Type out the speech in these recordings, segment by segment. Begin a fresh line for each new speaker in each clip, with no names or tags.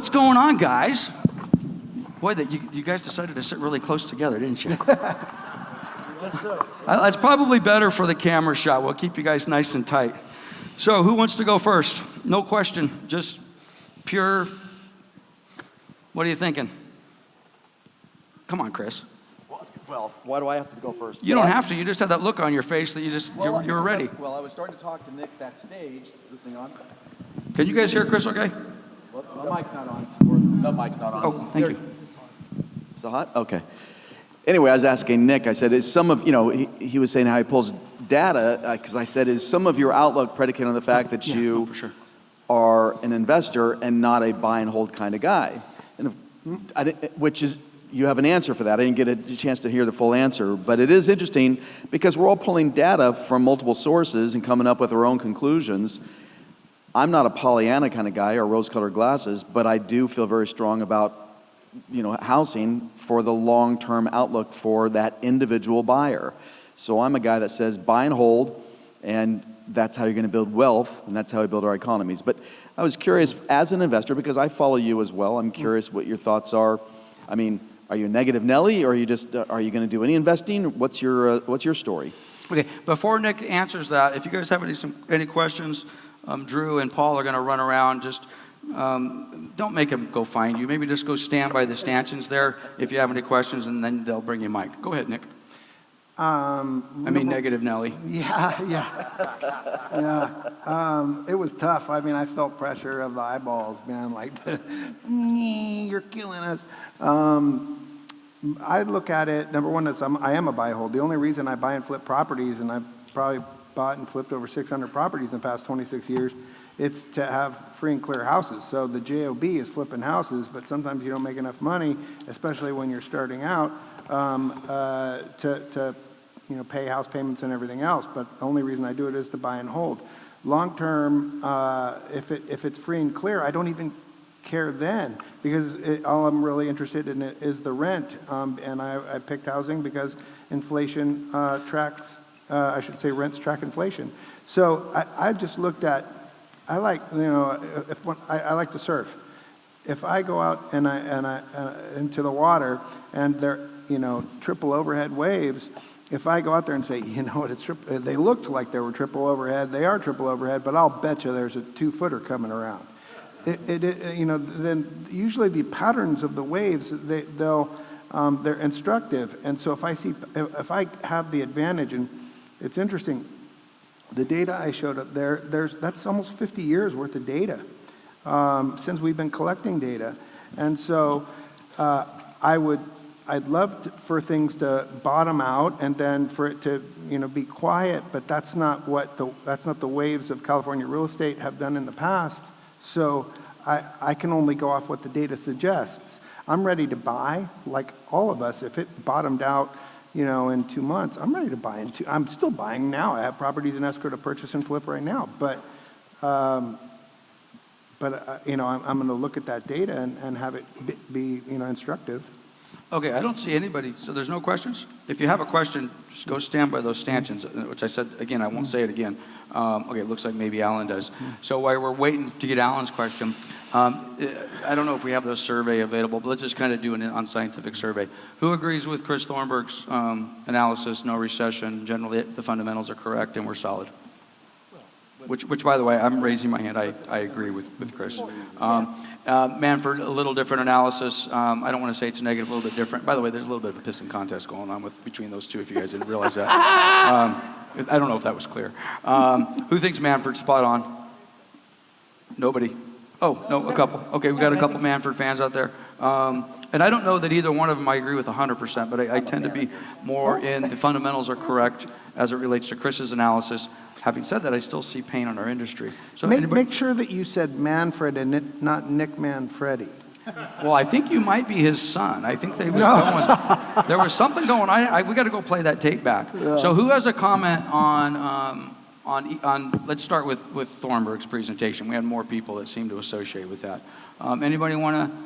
what's going on, guys? Boy, you guys decided to sit really close together, didn't you? That's probably better for the camera shot. We'll keep you guys nice and tight. So who wants to go first? No question, just pure. What are you thinking? Come on, Chris.
Well, why do I have to go first?
You don't have to. You just had that look on your face that you were ready.
Well, I was starting to talk to Nick backstage. Is this thing on?
Can you guys hear Chris okay?
Well, the mic's not on. The mic's not on.
Oh, thank you.
Is it hot? Okay. Anyway, I was asking Nick, I said, is some of, he was saying how he pulls data, because I said, is some of your outlook predicated on the fact that you
for sure.
are an investor and not a buy and hold kind of guy? And which is, you have an answer for that. I didn't get a chance to hear the full answer, but it is interesting because we're all pulling data from multiple sources and coming up with our own conclusions. I'm not a Pollyanna kind of guy or rose-colored glasses, but I do feel very strong about housing for the long-term outlook for that individual buyer. So I'm a guy that says buy and hold, and that's how you're going to build wealth, and that's how we build our economies. But I was curious, as an investor, because I follow you as well, I'm curious what your thoughts are. I mean, are you a negative Nelly, or are you going to do any investing? What's your story?
Okay, before Nick answers that, if you guys have any questions, Drew and Paul are going to run around. Just don't make them go find you. Maybe just go stand by the stanchions there if you have any questions, and then they'll bring you a mic. Go ahead, Nick. Negative Nelly.
Yeah. It was tough. I mean, I felt pressure of the eyeballs, man. Like, you're killing us. I look at it. Number one is I am a buy hold. The only reason I buy and flip properties, and I've probably bought and flipped over 600 properties in the past 26 years. It's to have free and clear houses. So the JOB is flipping houses, but sometimes you don't make enough money, especially when you're starting out, to pay house payments and everything else. But the only reason I do it is to buy and hold. Long term, if it's free and clear, I don't even care then, because all I'm really interested in is the rent. And I picked housing because inflation tracks. Rents track inflation. So I just looked at. I like I like to surf. If I go out and I into the water and they're triple overhead waves, if I go out there and say they looked like they were triple overhead, they are triple overhead, but I'll bet you there's a 2-footer coming around. Then usually the patterns of the waves they're instructive, and so if I have the advantage, and it's interesting. The data I showed up that's almost 50 years worth of data since we've been collecting data. And so I'd love for things to bottom out and then for it to be quiet, but that's not the waves of California real estate have done in the past. So I can only go off what the data suggests. I'm ready to buy, like all of us. If it bottomed out in 2 months, I'm ready to buy. I'm still buying now. I have properties in escrow to purchase and flip right now. But I'm going to look at that data and have it be instructive.
Okay, I don't see anybody, so there's no questions? If you have a question, just go stand by those stanchions, which I said, again, I won't say it again. Okay, it looks like maybe Alan does. So while we're waiting to get Alan's question, I don't know if we have the survey available, but let's just kind of do an unscientific survey. Who agrees with Chris Thornburg's analysis, no recession, generally the fundamentals are correct and we're solid? Which, by the way, I'm raising my hand. I agree with Chris. Manford, a little different analysis. I don't want to say it's negative, a little bit different. By the way, there's a little bit of a pissing contest going on between those two, if you guys didn't realize that. I don't know if that was clear. Who thinks Manford's spot on? Nobody. Oh, no, a couple. Okay, we got a couple Manford fans out there. And I don't know that either one of them I agree with 100%, but I tend to be more in the fundamentals are correct as it relates to Chris's analysis. Having said that, I still see pain in our industry. So
make sure that you said Manfred and not Nick Manfredi.
Well, I think you might be his son. I think there was something going on. We got to go play that tape back. Yeah. So who has a comment on let's start with Thornburg's presentation. We had more people that seem to associate with that. Anybody want to,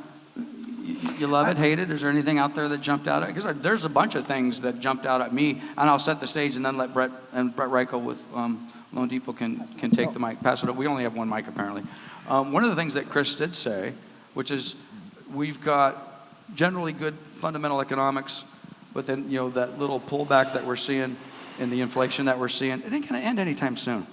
you love it, hate it? Is there anything out there that jumped out at? Because there's a bunch of things that jumped out at me, and I'll set the stage and then let Brett Reichel with Loan Depot can take the mic, pass it up. We only have one mic apparently. One of the things that Chris did say which is we've got generally good fundamental economics, but then, that little pullback that we're seeing and the inflation that we're seeing, it ain't going to end anytime soon.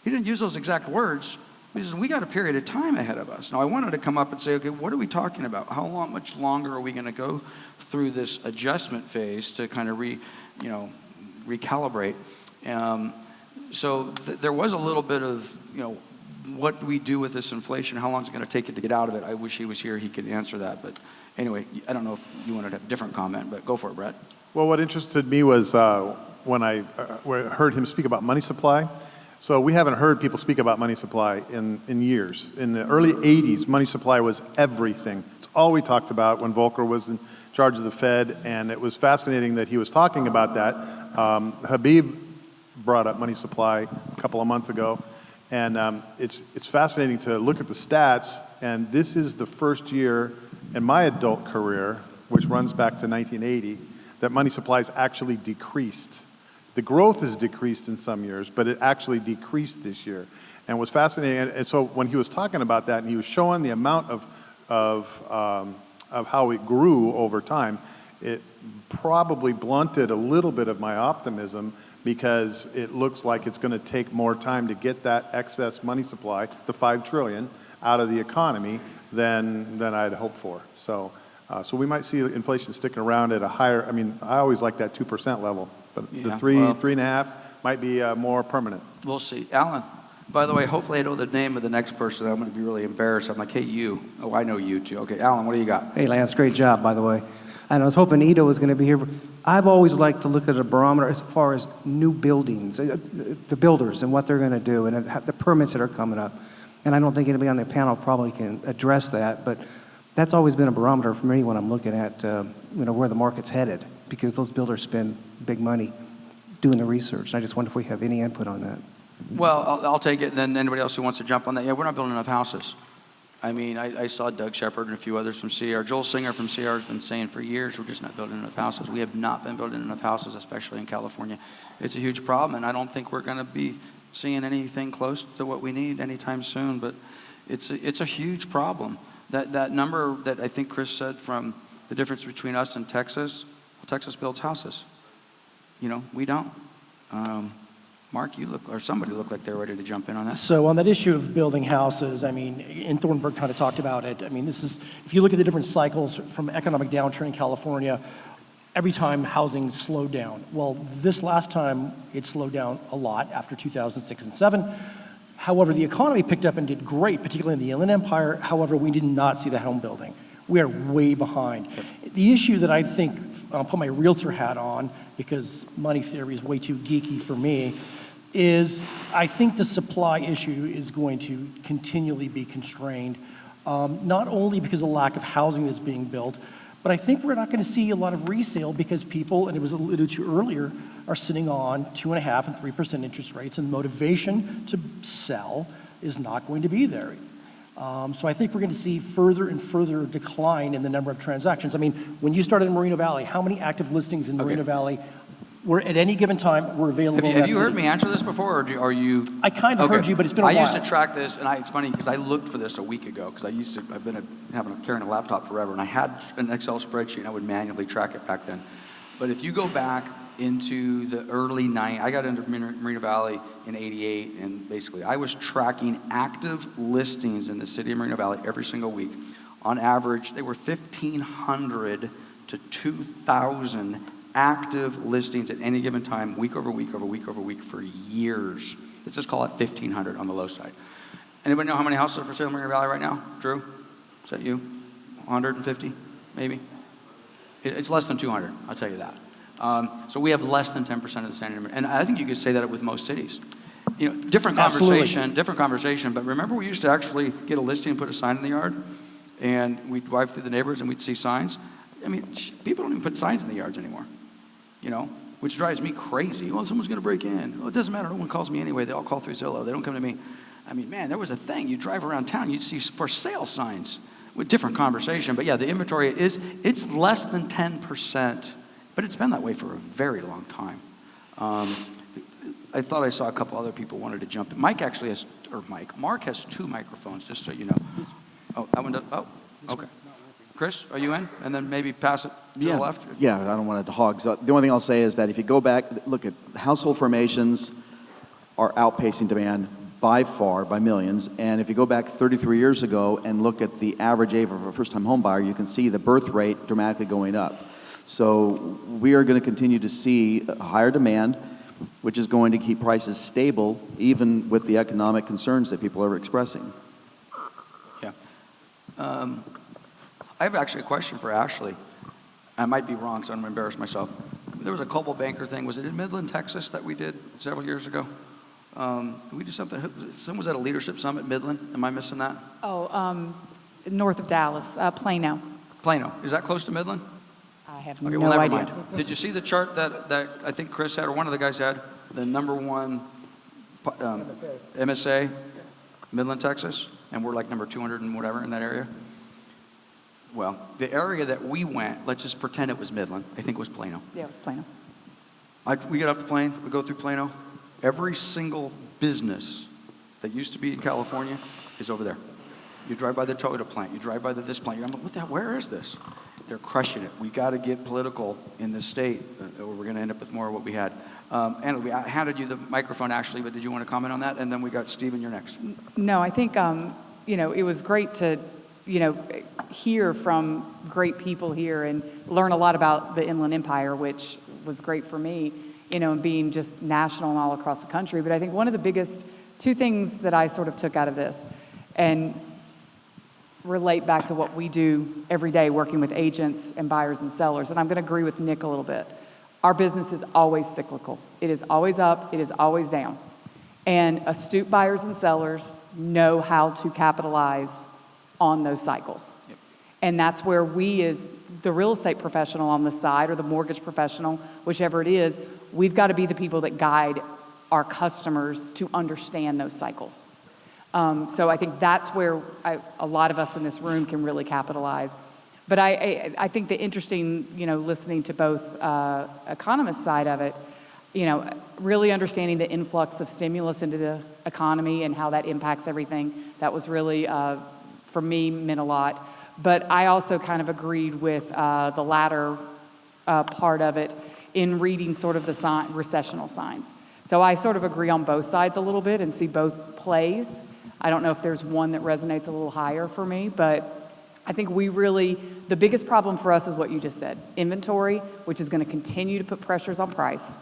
He didn't use those exact words. He says, we got a period of time ahead of us. Now, I wanted to come up and say, okay, what are we talking about? How much longer are we going to go through this adjustment phase to kind of recalibrate? There was a little bit of, what do we do with this inflation? How long is it going to take it to get out of it? I wish he was here. He could answer that. But anyway, I don't know if you wanted to have a different comment, but go for it, Brett.
Well, what interested me was when I heard him speak about money supply. So we haven't heard people speak about money supply in years. In the early 80s, money supply was everything. It's all we talked about when Volcker was in charge of the Fed, and it was fascinating that he was talking about that. Habib brought up money supply a couple of months ago, and it's fascinating to look at the stats, and this is the first year in my adult career, which runs back to 1980, that money supply has actually decreased. The growth has decreased in some years, but it actually decreased this year. And what's fascinating, and so when he was talking about that, and he was showing the amount of how it grew over time, it probably blunted a little bit of my optimism, because it looks like it's going to take more time to get that excess money supply, the $5 trillion, out of the economy than I'd hoped for. So we might see inflation sticking around at a higher, I always like that 2% level, but the 3.5 might be more permanent.
We'll see. Alan, by the way, hopefully I know the name of the next person. I'm going to be really embarrassed. I'm like, hey, you. Oh, I know you too. Okay, Alan, what do you got?
Hey, Lance, great job, by the way. And I was hoping Ito was going to be here. I've always liked to look at a barometer as far as new buildings, the builders and what they're going to do, and the permits that are coming up. And I don't think anybody on the panel probably can address that, but that's always been a barometer for me when I'm looking at where the market's headed, because those builders spend big money doing the research. And I just wonder if we have any input on that.
Well, I'll take it, and then anybody else who wants to jump on that. Yeah, we're not building enough houses. I saw Doug Shepard and a few others from CR. Joel Singer from CR has been saying for years, we're just not building enough houses. We have not been building enough houses, especially in California. It's a huge problem, and I don't think we're going to be seeing anything close to what we need anytime soon, but it's a huge problem. That number that I think Chris said from the difference between us and Texas, well, Texas builds houses. We don't. Mark, somebody looked like they're ready to jump in on that.
So on that issue of building houses, and Thornburg kind of talked about it. This is, if you look at the different cycles from economic downturn in California, every time housing slowed down. Well, this last time it slowed down a lot after 2006 and 7. However, the economy picked up and did great, particularly in the Inland Empire. However, we did not see the home building. We are way behind. The issue that I think, I'll put my realtor hat on because money theory is way too geeky for me, is I think the supply issue is going to continually be constrained, not only because of the lack of housing that's being built, but I think we're not going to see a lot of resale because people, and it was alluded to earlier, are sitting on 2.5% and 3% interest rates, and the motivation to sell is not going to be there. So I think we're going to see further and further decline in the number of transactions. When you started in Moreno Valley, how many active listings in Moreno Valley were at any given time were available?
Have you heard me answer this before, or are you?
I kind of heard you, but it's been a while.
I used to track this, and it's funny because I looked for this a week ago because I've been carrying a laptop forever, and I had an Excel spreadsheet, and I would manually track it back then. But if you go back into the early 90s, I got into Moreno Valley in '88, and basically I was tracking active listings in the city of Moreno Valley every single week. On average, they were 1,500 to 2,000 active listings at any given time, week over week over week over week for years. Let's just call it 1,500 on the low side. Anybody know how many houses are for sale in Moreno Valley right now? Drew? Is that you? 150, maybe? It's less than 200, I'll tell you that. So we have less than 10% of the standard, and I think you could say that with most cities. Different conversation, but remember we used to actually get a listing and put a sign in the yard, and we'd drive through the neighborhoods and we'd see signs. People don't even put signs in the yards anymore, which drives me crazy. Well, someone's going to break in. Well, it doesn't matter. No one calls me anyway. They all call through Zillow. They don't come to me. Man, there was a thing. You drive around town, you'd see for sale signs with different conversation. But yeah, the inventory it's less than 10%, but it's been that way for a very long time. I thought I saw a couple other people wanted to jump in. Mark has 2 microphones, just so you know. Oh, that one does. Oh, Okay. Chris, are you in? And then maybe pass it to the left?
Yeah, I don't want it to hog. So the only thing I'll say is that if you go back, look at household formations are outpacing demand by far, by millions. And if you go back 33 years ago and look at the average age of a first-time home buyer, you can see the birth rate dramatically going up. So we are going to continue to see a higher demand, which is going to keep prices stable, even with the economic concerns that people are expressing.
Yeah. I have actually a question for Ashley. I might be wrong, so I'm going to embarrass myself. There was a Coldwell Banker thing. Was it in Midland, Texas, that we did several years ago? Did we do something? Someone was at a leadership summit, Midland. Am I missing that?
Oh, north of Dallas, Plano.
Plano. Is that close to Midland?
I have
Okay,
no
well, never
idea.
mind. Did you see the chart that I think Chris had, or one of the guys had? The number one MSA, Midland, Texas, and we're like number 200 and whatever in that area. Well, the area that we went, let's just pretend it was Midland. I think it was Plano.
Yeah, it was Plano.
We get off the plane, we go through Plano. Every single business that used to be in California is over there. You drive by the Toyota plant, you drive by this plant. You're like, what the hell, where is this? They're crushing it. We got to get political in this state, or we're going to end up with more of what we had. And I handed you the microphone, Ashley, but did you want to comment on that? And then we got Stephen, you're next.
No, I think, it was great to, hear from great people here and learn a lot about the Inland Empire, which was great for me, and being just national and all across the country. But I think one of the biggest two things that I sort of took out of this and relate back to what we do every day working with agents and buyers and sellers, and I'm going to agree with Nick a little bit. Our business is always cyclical. It is always up. It is always down. And astute buyers and sellers know how to capitalize on those cycles.
Yep.
And that's where we, as the real estate professional on the side or the mortgage professional, whichever it is, we've got to be the people that guide our customers to understand those cycles. So I think that's where a lot of us in this room can really capitalize. But I think the interesting, listening to both economists' side of it, really understanding the influx of stimulus into the economy and how that impacts everything, that was really, for me, meant a lot. But I also kind of agreed with the latter part of it in reading sort of the recessional signs. So I sort of agree on both sides a little bit and see both plays. I don't know if there's one that resonates a little higher for me, but I think the biggest problem for us is what you just said. Inventory, which is going to continue to put pressures on price,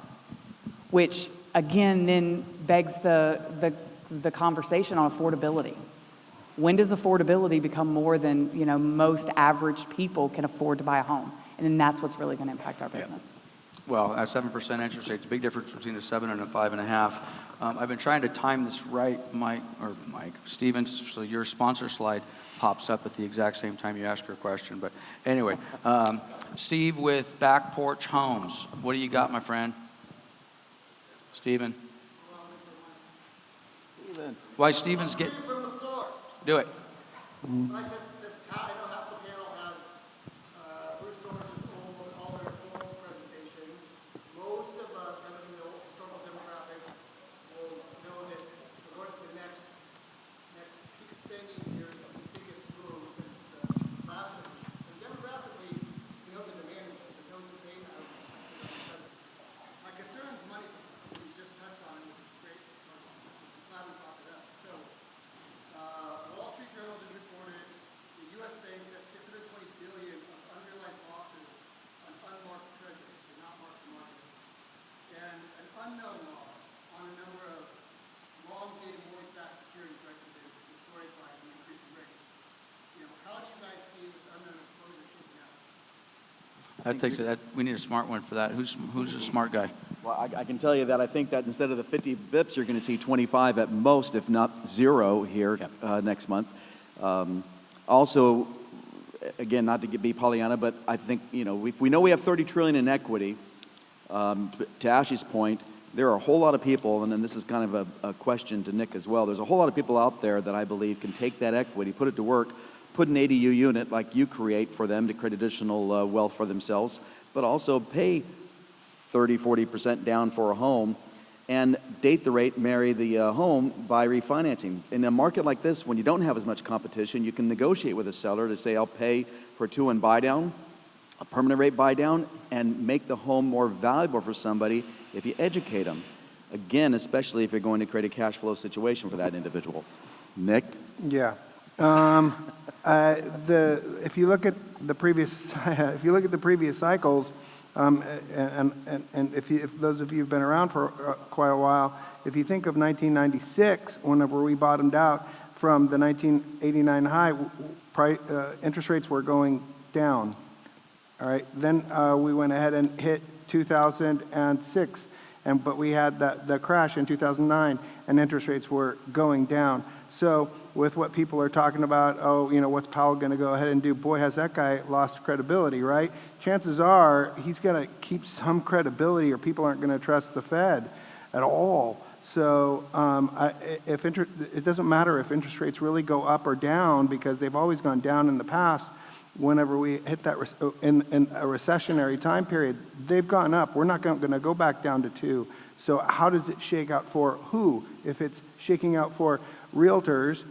which again then begs the conversation on affordability. When does affordability become more than, most average people can afford to buy a home? And then that's what's really going to impact our business.
Well, at 7% interest rate, it's a big difference between a 7 and a 5.5. I've been trying to time this right, Mike, Steven, so your sponsor slide pops up at the exact same time you ask your question. But anyway, Steve with Back Porch Homes. What do you got, my friend? Steven? Why Steven's getting... Do it. That takes it. We need a smart one for that. Who's a smart guy?
Well, I can tell you that I think that instead of the 50 bips, you're going to see 25 at most, if not 0 here next month. Also, again, not to be Pollyanna, but I think, we know we have $30 trillion in equity. To Ashley's point, there are a whole lot of people, and then this is kind of a question to Nick as well. There's a whole lot of people out there that I believe can take that equity, put it to work, put an ADU unit like you create for them to create additional wealth for themselves, but also pay 30, 40% down for a home and date the rate, marry the home by refinancing. In a market like this, when you don't have as much competition, you can negotiate with a seller to say, I'll pay for a 2-1 buy down, a permanent rate buy down, and make the home more valuable for somebody if you educate them. Again, especially if you're going to create a cash flow situation for that individual. Nick?
Yeah. If you look at the previous, cycles, and if those of you who've been around for quite a while, if you think of 1996, whenever we bottomed out from the 1989 high, interest rates were going down. All right. Then we went ahead and hit 2006, but we had the crash in 2009, and interest rates were going down. So with what people are talking about, what's Powell going to go ahead and do? Boy, has that guy lost credibility, right? Chances are he's going to keep some credibility, or people aren't going to trust the Fed at all. So it doesn't matter if interest rates really go up or down, because they've always gone down in the past. Whenever we hit that in a recessionary time period, they've gone up. We're not going to go back down to 2. So how does it shake out for who? If it's shaking out for realtors,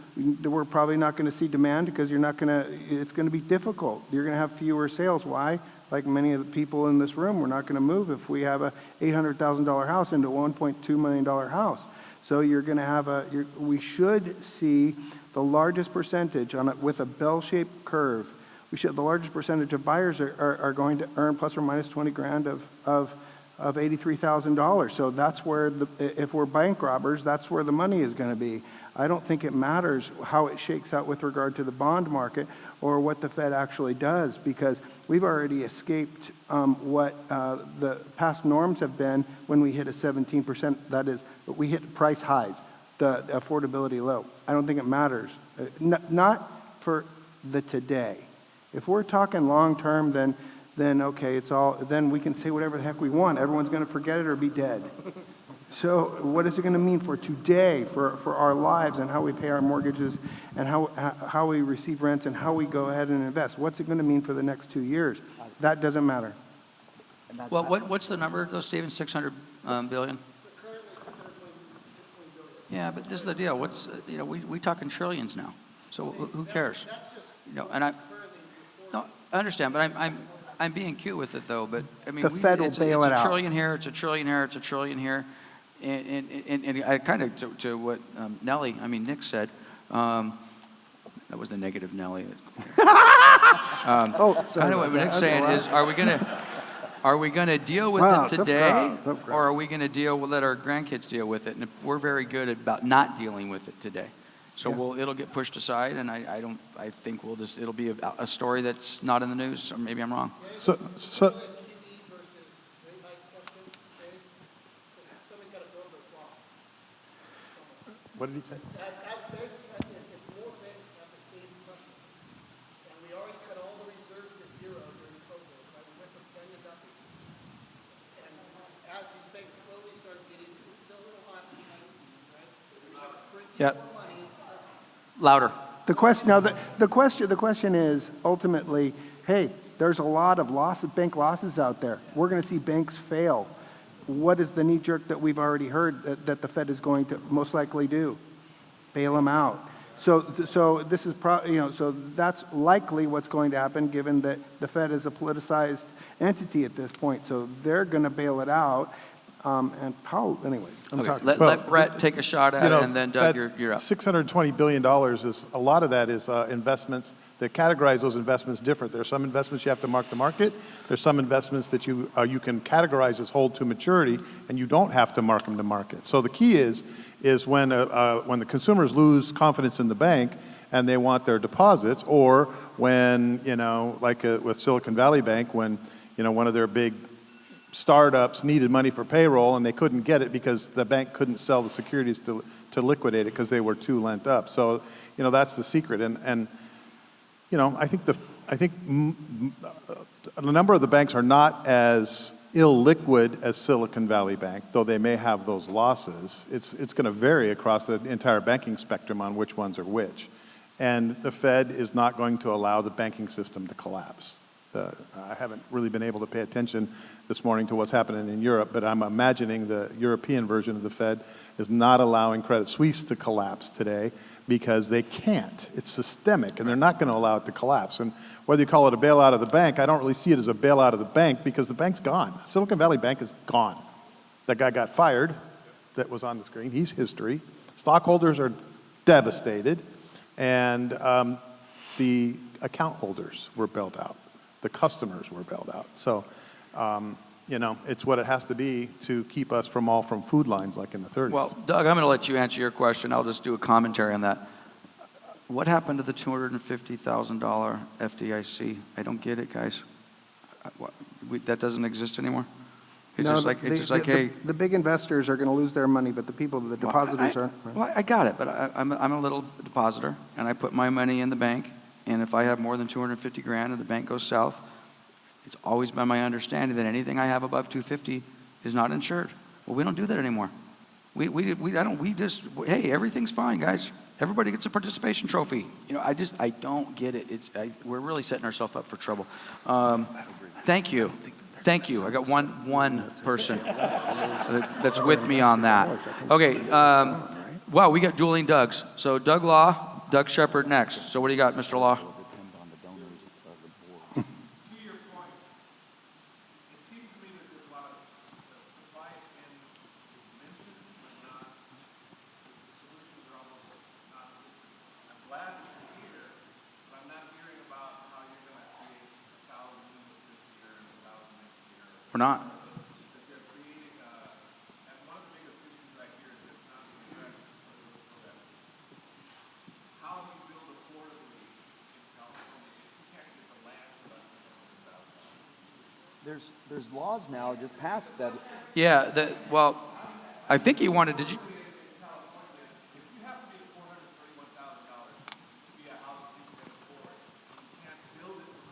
we're probably not going to see demand, because it's going to be difficult. You're going to have fewer sales. Why? Like many of the people in this room, we're not going to move if we have a $800,000 house into a $1.2 million house. So you're going to have we should see the largest percentage with a bell-shaped curve. The largest percentage of buyers are going to earn plus or minus 20 grand of $83,000. So that's where, if we're bank robbers, that's where the money is going to be. I don't think it matters how it shakes out with regard to the bond market or what the Fed actually does, because we've already escaped what the past norms have been when we hit a 17%. That is, we hit price highs, the affordability low. I don't think it matters. Not for the today. If we're talking long term, then okay, then we can say whatever the heck we want. Everyone's going to forget it or be dead. So what is it going to mean for today, for our lives, and how we pay our mortgages, and how we receive rents, and how we go ahead and invest? What's it going to mean for the next 2 years? That doesn't matter.
Well, what's the number, though, Stephen? 600 billion? Yeah, but this is the deal. We talking trillions now. So who cares? And no, I understand, but I'm being cute with it, though. But I mean,
the Fed will bail it out.
It's a trillion here. It's a trillion here. It's a trillion here. And I kind of to what Nick said. That was the negative Nelly.
Sorry.
I know what Nick's saying is, are we gonna deal with it today, or are we gonna let our grandkids deal with it? And we're very good about not dealing with it today. So it'll get pushed aside, and I think it'll be a story that's not in the news, or maybe I'm wrong.
So what did he say?
As banks, if more banks have the same pressure, and we already cut all the reserves to zero during COVID, right? We went from 10 to nothing. And as these banks slowly start getting the little hot behind the scenes, right? Printing more money.
Louder.
The question is ultimately, hey, there's a lot of bank losses out there. We're going to see banks fail. What is the knee jerk that we've already heard that the Fed is going to most likely do? Bail them out. So this is so that's likely what's going to happen, given that the Fed is a politicized entity at this point. So they're going to bail it out. And Powell, anyways.
Let Brett take a shot at it, and then Doug, you're up.
$620 billion is, a lot of that is investments. They categorize those investments different. There are some investments you have to mark to market. There's some investments that you can categorize as hold to maturity, and you don't have to mark them to market. So the key is when the consumers lose confidence in the bank and they want their deposits, or when, like with Silicon Valley Bank, when, one of their big startups needed money for payroll and they couldn't get it because the bank couldn't sell the securities to liquidate it because they were too lent up. So, that's the secret. And I think a number of the banks are not as illiquid as Silicon Valley Bank, though they may have those losses. It's going to vary across the entire banking spectrum on which ones are which. And the Fed is not going to allow the banking system to collapse. I haven't really been able to pay attention this morning to what's happening in Europe, but I'm imagining the European version of the Fed is not allowing Credit Suisse to collapse today because they can't. It's systemic, and they're not going to allow it to collapse. And whether you call it a bailout of the bank, I don't really see it as a bailout of the bank because the bank's gone. Silicon Valley Bank is gone. That guy got fired that was on the screen. He's history. Stockholders are devastated, and the account holders were bailed out. The customers were bailed out. So, it's what it has to be to keep us from food lines like in the 30s.
Well, Doug, I'm going to let you answer your question. I'll just do a commentary on that. What happened to the $250,000 FDIC? I don't get it, guys. That doesn't exist anymore? It's just like, hey.
The big investors are going to lose their money, but the people, the depositors aren't.
Well, I got it, but I'm a little depositor, and I put my money in the bank, and if I have more than 250 grand and the bank goes south, it's always been my understanding that anything I have above 250 is not insured. Well, we don't do that anymore. Hey, everything's fine, guys. Everybody gets a participation trophy. I don't get it. We're really setting ourselves up for trouble. Thank you. Thank you. I got one person that's with me on that. Okay. Wow, we got dueling Dougs. So Doug Law, Doug Shepard next. So what do you got, Mr. Law?
To your point, it seems to me that there's a lot of supply and mentioned, but not, the solutions are almost not existent. I'm glad that you're here, but I'm not hearing about how you're going to create 1,000 units this year and 1,000 next year.
We're not.
That they're creating, and one of the biggest issues I hear is it's not being addressed, so that how do you build affordably in California if you can't get the land for less than $100,000?
There's laws now just passed that.
Yeah, well, I think he wanted, did you?
If you have to pay $431,000 to be a house that people can afford, you can't build it for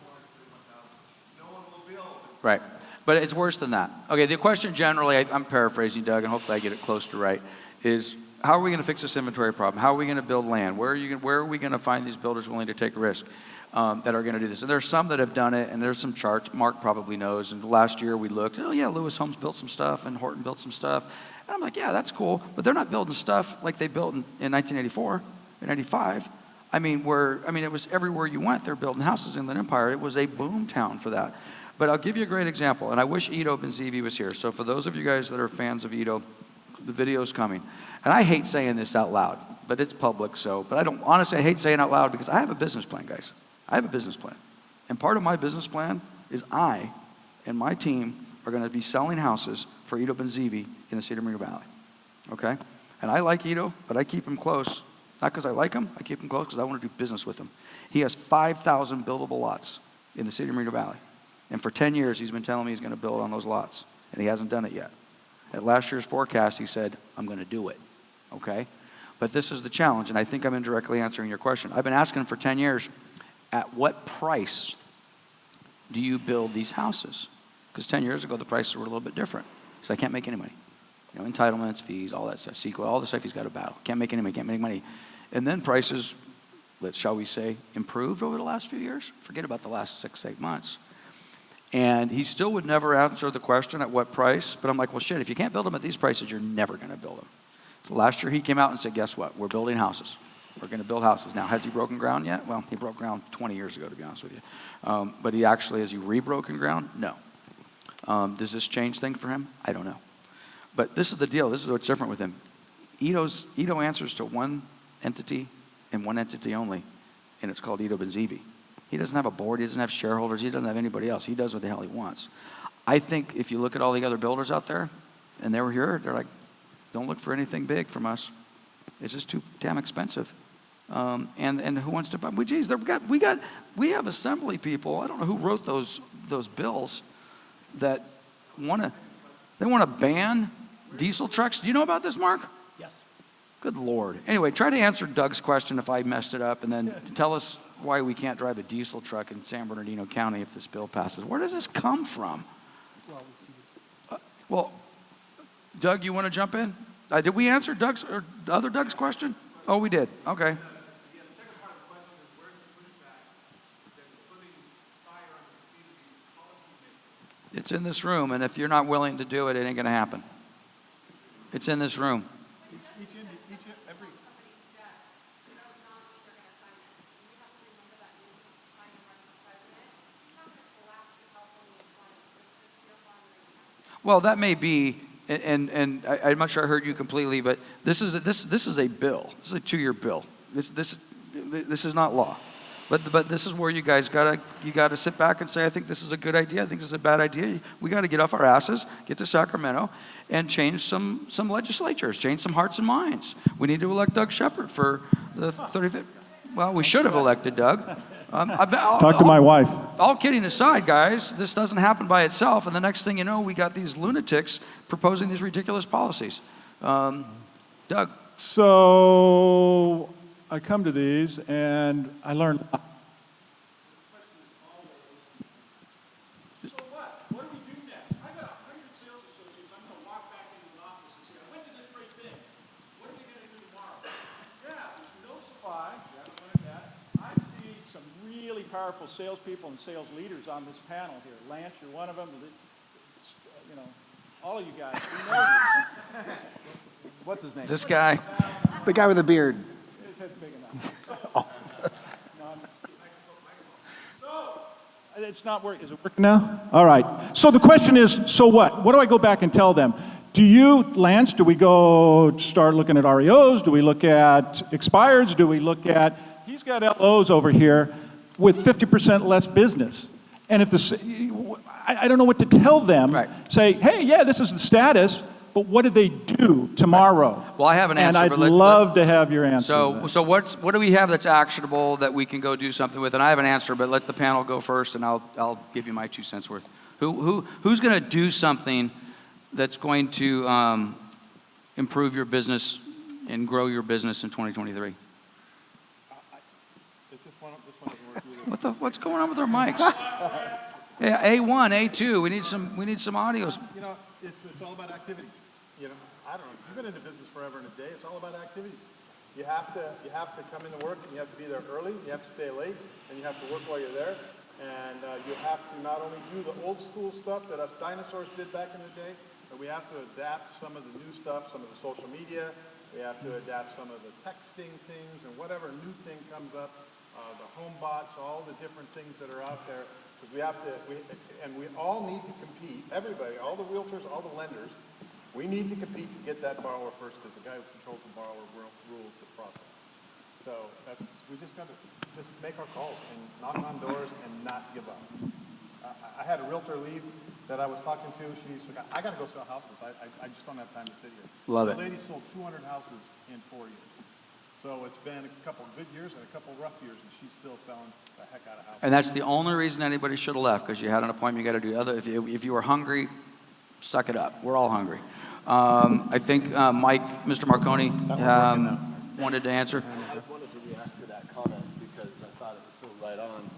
$431,000. No one will build.
Right. But it's worse than that. Okay, the question generally, I'm paraphrasing Doug, and hopefully I get it close to right, is how are we going to fix this inventory problem? How are we going to build land? Where are we going to find these builders willing to take a risk that are going to do this? And there's some that have done it, and there's some charts. Mark probably knows. And last year we looked, oh yeah, Lewis Homes built some stuff, and Horton built some stuff. And I'm like, yeah, that's cool. But they're not building stuff like they built in 1984 and 95. It was everywhere you went, they're building houses in the Empire. It was a boom town for that. But I'll give you a great example, and I wish Ido Benzivi was here. So for those of you guys that are fans of Ido, the video's coming. And I hate saying this out loud, but it's public, but I hate saying it out loud because I have a business plan, guys. I have a business plan. And part of my business plan is I and my team are going to be selling houses for Ido Benzivi in the Cedar Moreno Valley, okay? And I like Ido, but I keep him close. Not because I like him, I keep him close because I want to do business with him. He has 5,000 buildable lots in the Cedar Moreno Valley. And for 10 years, he's been telling me he's going to build on those lots, and he hasn't done it yet. At last year's forecast, he said, I'm going to do it, okay? But this is the challenge, and I think I'm indirectly answering your question. I've been asking him for 10 years, at what price do you build these houses? Because 10 years ago, the prices were a little bit different. So I can't make any money. Entitlements, fees, all that stuff, CEQA, all the stuff he's got to battle. Can't make any money, can't make money. And then prices, shall we say, improved over the last few years. Forget about the last 6-8 months. And he still would never answer the question at what price. But I'm like, well, shit, if you can't build them at these prices, you're never going to build them. So last year he came out and said, guess what? We're building houses. We're going to build houses. Now, has he broken ground yet? Well, he broke ground 20 years ago, to be honest with you. But has he re-broken ground? No. Does this change things for him? I don't know. But this is the deal. This is what's different with him. Ido answers to one entity and one entity only, and it's called Ido Benzivi. He doesn't have a board. He doesn't have shareholders. He doesn't have anybody else. He does what the hell he wants. I think if you look at all the other builders out there, and they were here, they're like, don't look for anything big from us. It's just too damn expensive. And who wants to buy? Geez, we have assembly people. I don't know who wrote those bills that want to ban diesel trucks. Do you know about this, Mark?
Yes.
Good Lord. Anyway, try to answer Doug's question if I messed it up, and then tell us why we can't drive a diesel truck in San Bernardino County if this bill passes. Where does this come from? Well, Doug, you want to jump in? Did we answer Doug's or the other Doug's question? Oh, we did. Okay.
The second part of the question is where's the pushback that's putting fire under the feet of
It's in this room, and if you're not willing to do it, it ain't going to happen. It's in this room.
Every.
Well, that may be, and I'm not sure I heard you completely, but this is a bill. This is a 2-year bill. This is not law. But this is where you guys gotta sit back and say, I think this is a good idea. I think this is a bad idea. We got to get off our asses, get to Sacramento, and change some legislatures, change some hearts and minds. We need to elect Doug Shepard for the 35th. Well, we should have elected Doug.
Talk to my wife.
All kidding aside, guys, this doesn't happen by itself. And the next thing you know, we got these lunatics proposing these ridiculous policies. Doug.
So I come to these and I learn. So what? What do we do next? I got 100 sales associates. I'm going to walk back into the office and say, I went to this great thing. What are we going to do tomorrow? Yeah, there's no supply. I see some really powerful salespeople and sales leaders on this panel here. Lance, you're one of them. You know, all of you guys. We know you. What's his name?
This guy.
The guy with the beard.
His head's big enough. So, it's not working. Is it working now? All right. So the question is, so what? What do I go back and tell them? Do you, Lance, do we go start looking at REOs? Do we look at expireds? Do we look at, he's got LOs over here with 50% less business. And if I don't know what to tell them.
Right.
Say, hey, yeah, this is the status. But what do they do tomorrow?
Right. Well, I have an answer.
And I'd love to have your answer.
So what do we have that's actionable that we can go do something with? And I have an answer, but let the panel go first, and I'll give you my 2 cents worth. Who's going to do something that's going to improve your business and grow your business in 2023? What's going on with our mics? Yeah, A1, A2. We need some audios.
You know, it's all about activities. You know, I don't know. You've been in the business forever and a day. It's all about activities. You have to come into work, and you have to be there early. You have to stay late, and you have to work while you're there. And you have to not only do the old school stuff that us dinosaurs did back in the day, but we have to adapt some of the new stuff, some of the social media. We have to adapt some of the texting things and whatever new thing comes up, the home bots, all the different things that are out there. Because we all need to compete. Everybody, all the realtors, all the lenders, we need to compete to get that borrower first, because the guy who controls the borrower rules the process. So we just got to just make our calls and knock on doors and not give up. I had a realtor leave that I was talking to. She's like, I got to go sell houses. I just don't have time to sit here.
Love it.
The lady sold 200 houses in 4 years. So it's been a couple of good years and a couple of rough years, and she's still selling the heck out of houses.
And that's the only reason anybody should have left, because you had an appointment. You got to do other. If you were hungry, suck it up. We're all hungry. I think Mr. Marconi wanted to answer.
I wanted to react to that comment because I thought it was so right on.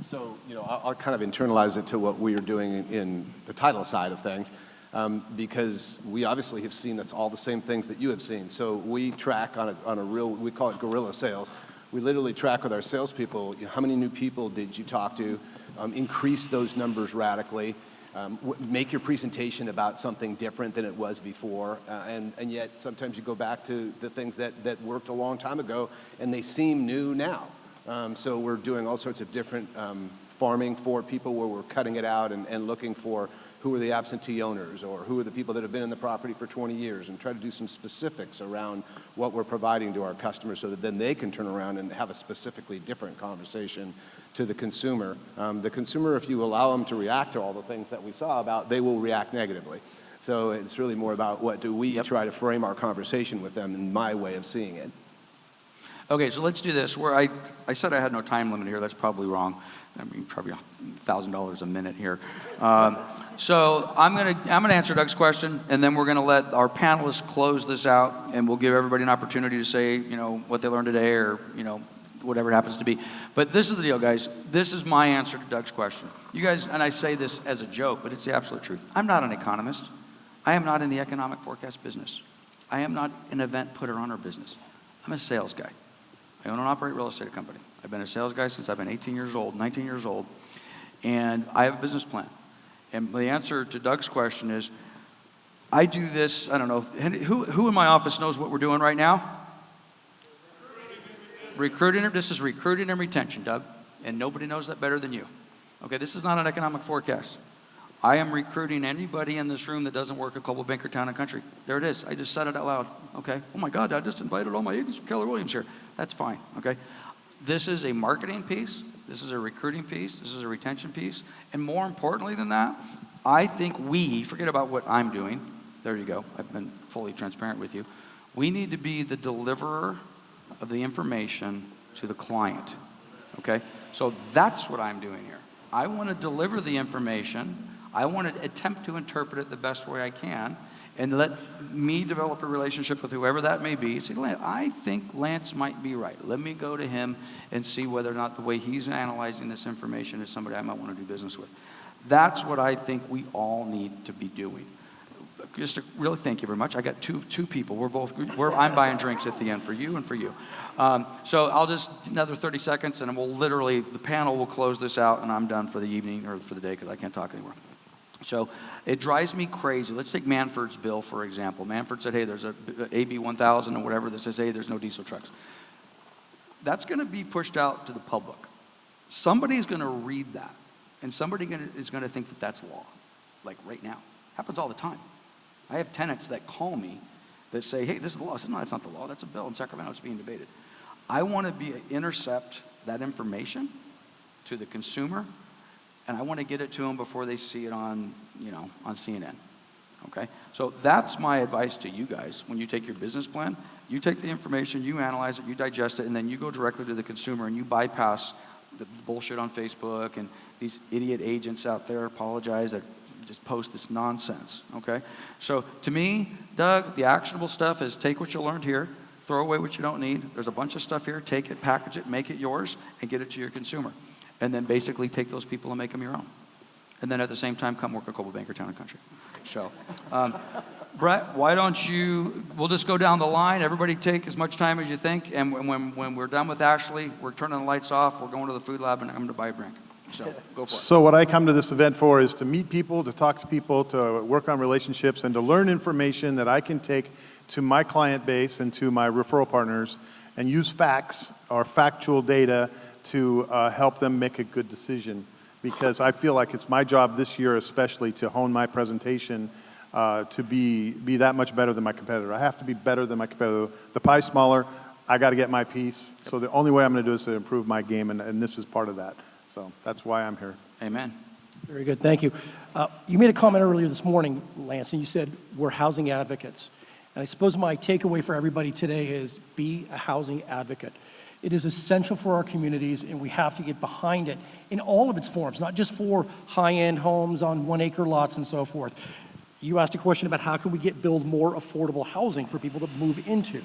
So, you know, I'll kind of internalize it to what we are doing in the title side of things, because we obviously have seen that's all the same things that you have seen. So we track on a real, we call it guerrilla sales. We literally track with our salespeople, you know, how many new people did you talk to, increase those numbers radically, make your presentation about something different than it was before, and yet sometimes you go back to the things that worked a long time ago and they seem new now. So we're doing all sorts of different farming for people where we're cutting it out and looking for who are the absentee owners or who are the people that have been in the property for 20 years and try to do some specifics around what we're providing to our customers so that then they can turn around and have a specifically different conversation to the consumer. The consumer, if you allow them to react to all the things that we saw about, they will react negatively. So it's really more about what do we try to frame our conversation with them in my way of seeing it.
Okay, so let's do this. Where I said I had no time limit here. That's probably wrong. I mean, probably $1,000 a minute here. So I'm gonna answer Doug's question, and then we're gonna let our panelists close this out, and we'll give everybody an opportunity to say, you know, what they learned today, or you know, whatever it happens to be. But this is the deal, guys. This is my answer to Doug's question. You guys, and I say this as a joke, but it's the absolute truth. I'm not an economist. I am not in the economic forecast business. I am not an event putter on our business. I'm a sales guy. I own and operate a real estate company. I've been a sales guy since I've been 18 years old, 19 years old, and I have a business plan. And the answer to Doug's question is, I do this, I don't know, who in my office knows what we're doing right now? Recruiting, this is recruiting and retention, Doug, and nobody knows that better than you. Okay, this is not an economic forecast. I am recruiting anybody in this room that doesn't work at Coldwell Banker Town Country. There it is. I just said it out loud. Okay. Oh my God, I just invited all my agents from Keller Williams here. That's fine. Okay. This is a marketing piece. This is a recruiting piece. This is a retention piece. And more importantly than that, I think forget about what I'm doing. There you go. I've been fully transparent with you. We need to be the deliverer of the information to the client. Okay. So that's what I'm doing here. I want to deliver the information. I want to attempt to interpret it the best way I can and let me develop a relationship with whoever that may be. Say, I think Lance might be right. Let me go to him and see whether or not the way he's analyzing this information is somebody I might want to do business with. That's what I think we all need to be doing. Just to really thank you very much. I got two people. I'm buying drinks at the end for you and for you. So I'll just, another 30 seconds, and the panel will close this out, and I'm done for the evening or for the day because I can't talk anymore. So it drives me crazy. Let's take Manford's bill, for example. Manford said, hey, there's a AB 1000 or whatever that says, hey, there's no diesel trucks. That's going to be pushed out to the public. Somebody's going to read that, and somebody is going to think that that's law, like right now. Happens all the time. I have tenants that call me that say, hey, this is the law. I said, no, that's not the law. That's a bill in Sacramento. It's being debated. I want to intercept that information to the consumer, and I want to get it to them before they see it on CNN. Okay? So that's my advice to you guys. When you take your business plan, you take the information, you analyze it, you digest it, and then you go directly to the consumer and you bypass the bullshit on Facebook and these idiot agents out there, apologize, that just post this nonsense. Okay? So to me, Doug, the actionable stuff is take what you learned here, throw away what you don't need. There's a bunch of stuff here. Take it, package it, make it yours, and get it to your consumer. And then basically take those people and make them your own. And then at the same time, come work at Coldwell Banker Town Country. So, Brett, why don't we'll just go down the line. Everybody take as much time as you think. And when we're done with Ashley, we're turning the lights off. We're going to the food lab and I'm going to buy a drink. So, go for it.
So what I come to this event for is to meet people, to talk to people, to work on relationships, and to learn information that I can take to my client base and to my referral partners and use facts or factual data to help them make a good decision. Because I feel like it's my job this year especially to hone my presentation to be that much better than my competitor. I have to be better than my competitor. The pie's smaller. I got to get my piece. So the only way I'm going to do is to improve my game, and this is part of that. So that's why I'm here.
Amen.
Very good, thank you. You made a comment earlier this morning, Lance, and you said we're housing advocates. And I suppose my takeaway for everybody today is be a housing advocate. It is essential for our communities, and we have to get behind it in all of its forms, not just for high-end homes on 1-acre lots and so forth. You asked a question about how can we build more affordable housing for people to move into.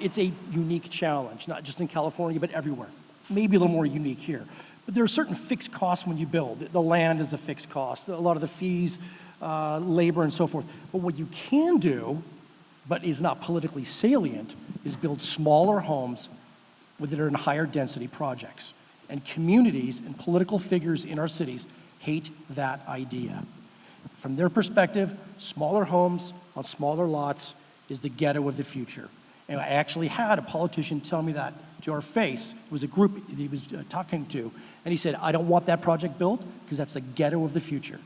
It's a unique challenge, not just in California, but everywhere. Maybe a little more unique here. But there are certain fixed costs when you build. The land is a fixed cost, a lot of the fees, labor, and so forth. But what you can do, but is not politically salient, is build smaller homes that are in higher density projects. And communities and political figures in our cities hate that idea. From their perspective, smaller homes on smaller lots is the ghetto of the future. And I actually had a politician tell me that to our face. It was a group he was talking to, and he said, I don't want that project built because that's the ghetto of the future.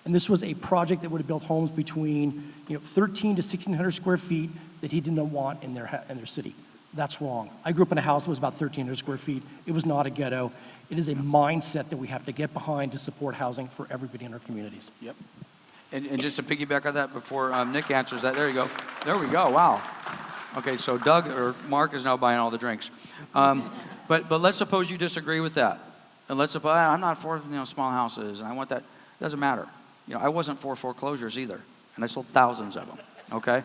And this was a project that would have built homes between 13 to 1,600 square feet that he didn't want in their city. That's wrong. I grew up in a house that was about 1,300 square feet. It was not a ghetto. It is a mindset that we have to get behind to support housing for everybody in our communities.
Yep. And just to piggyback on that before Nick answers that, there you go. There we go, wow. Okay, so Doug or Mark is now buying all the drinks. But let's suppose you disagree with that. And let's suppose, I'm not for small houses, and I want that. It doesn't matter. I wasn't for foreclosures either, and I sold thousands of them. Okay?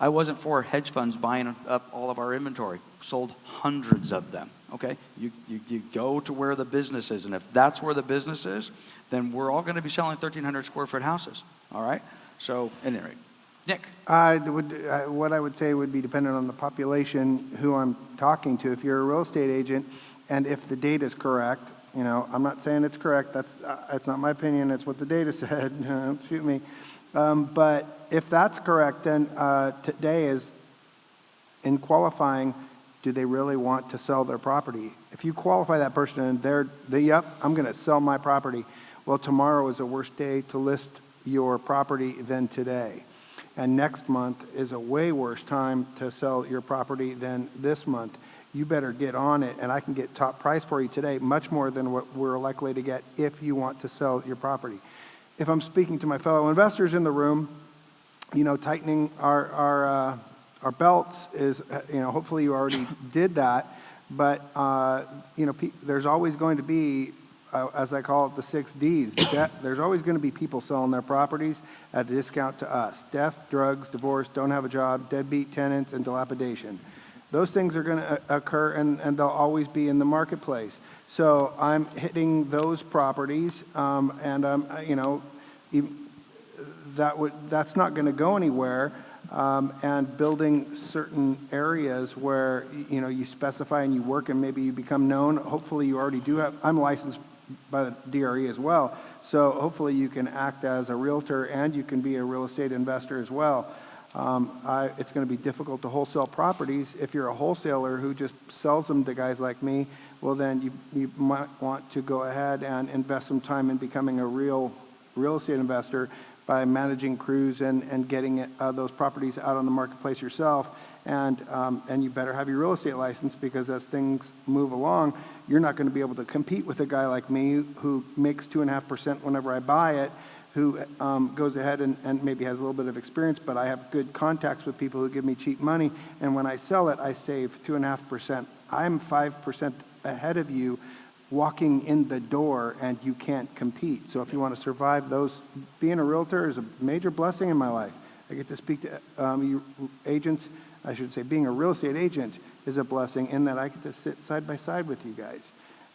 I wasn't for hedge funds buying up all of our inventory. Sold hundreds of them. Okay? You go to where the business is, and if that's where the business is, then we're all going to be selling 1,300 square foot houses. All right? So, at any rate. Nick?
What I would say would be dependent on the population who I'm talking to. If you're a real estate agent, and if the data is correct, You know, I'm not saying it's correct. That's not my opinion. It's what the data said. Don't shoot me. But if that's correct, then today is in qualifying, do they really want to sell their property? If you qualify that person and yep, I'm going to sell my property. Well, tomorrow is a worse day to list your property than today. And next month is a way worse time to sell your property than this month. You better get on it, and I can get top price for you today, much more than what we're likely to get if you want to sell your property. If I'm speaking to my fellow investors in the room, you know, tightening our belts is, you know, hopefully you already did that, but, you know, there's always going to be, as I call it, the 6 Ds. There's always going to be people selling their properties at a discount to us. Death, drugs, divorce, don't have a job, deadbeat tenants, and dilapidation. Those things are going to occur, and they'll always be in the marketplace. So I'm hitting those properties, and you know, that's not going to go anywhere. And building certain areas where, you know, you specify and you work and maybe you become known. Hopefully you already do have, I'm licensed by the DRE as well, so hopefully you can act as a realtor and you can be a real estate investor as well. It's going to be difficult to wholesale properties. If you're a wholesaler who just sells them to guys like me, well then you might want to go ahead and invest some time in becoming a real estate investor by managing crews and getting those properties out on the marketplace yourself. And you better have your real estate license, because as things move along, you're not going to be able to compete with a guy like me who makes 2.5% whenever I buy it, who goes ahead and maybe has a little bit of experience, but I have good contacts with people who give me cheap money, and when I sell it, I save 2.5%. I'm 5% ahead of you walking in the door, and you can't compete. So if you want to survive those, being a realtor is a major blessing in my life. I get to speak to you agents. I should say being a real estate agent is a blessing in that I get to sit side by side with you guys.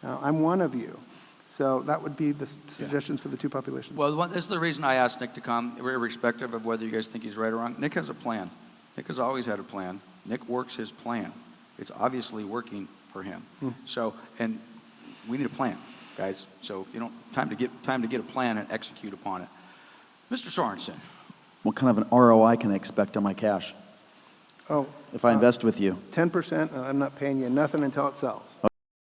I'm one of you. So that would be the suggestions for the two populations.
Well, this is the reason I asked Nick to come, irrespective of whether you guys think he's right or wrong. Nick has a plan. Nick has always had a plan. Nick works his plan. It's obviously working for him. So, and we need a plan, guys. So if you don't, time to get a plan and execute upon it. Mr. Sorensen.
What kind of an ROI can I expect on my cash
Oh,
if I invest with you?
10%, and I'm not paying you nothing until it sells.